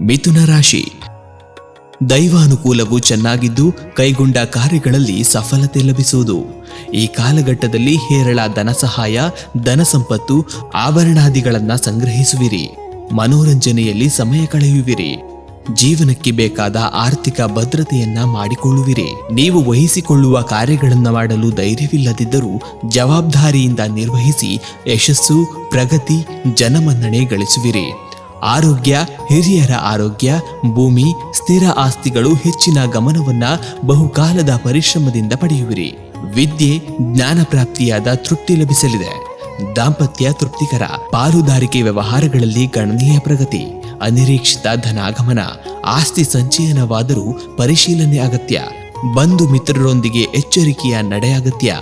ಮಿಥುನ ರಾಶಿ. ದೈವಾನುಕೂಲವು ಚೆನ್ನಾಗಿದ್ದು ಕೈಗೊಂಡ ಕಾರ್ಯಗಳಲ್ಲಿ ಸಫಲತೆ ಲಭಿಸುವುದು. ಈ ಕಾಲಘಟ್ಟದಲ್ಲಿ ಹೇರಳ ಧನ ಸಹಾಯ, ಧನ ಸಂಪತ್ತು, ಆಭರಣಾದಿಗಳನ್ನ ಸಂಗ್ರಹಿಸುವಿರಿ. ಮನೋರಂಜನೆಯಲ್ಲಿ ಸಮಯ ಕಳೆಯುವಿರಿ. ಜೀವನಕ್ಕೆ ಬೇಕಾದ ಆರ್ಥಿಕ ಭದ್ರತೆಯನ್ನ ಮಾಡಿಕೊಳ್ಳುವಿರಿ. ನೀವು ವಹಿಸಿಕೊಳ್ಳುವ ಕಾರ್ಯಗಳನ್ನು ಮಾಡಲು ಧೈರ್ಯವಿಲ್ಲದಿದ್ದರೂ ಜವಾಬ್ದಾರಿಯಿಂದ ನಿರ್ವಹಿಸಿ ಯಶಸ್ಸು, ಪ್ರಗತಿ, ಜನಮನ್ನಣೆ ಗಳಿಸುವಿರಿ. ಆರೋಗ್ಯ, ಹಿರಿಯರ ಆರೋಗ್ಯ, ಭೂಮಿ, ಸ್ಥಿರ ಆಸ್ತಿಗಳು ಹೆಚ್ಚಿನ ಗಮನವನ್ನ ಬಹುಕಾಲದ ಪರಿಶ್ರಮದಿಂದ ಪಡೆಯುವಿರಿ. ವಿದ್ಯೆ, ಜ್ಞಾನ ಪ್ರಾಪ್ತಿಯಾದ ತೃಪ್ತಿ ಲಭಿಸಲಿದೆ. ದಾಂಪತ್ಯ ತೃಪ್ತಿಕರ. ಪಾಲುದಾರಿಕೆ ವ್ಯವಹಾರಗಳಲ್ಲಿ ಗಣನೀಯ ಪ್ರಗತಿ. ಅನಿರೀಕ್ಷಿತ ಧನಾಗಮನ. ಆಸ್ತಿ ಸಂಚಯನವಾದರೂ ಪರಿಶೀಲನೆ ಅಗತ್ಯ. ಬಂಧು ಮಿತ್ರರೊಂದಿಗೆ ಎಚ್ಚರಿಕೆಯ ನಡೆ ಅಗತ್ಯ.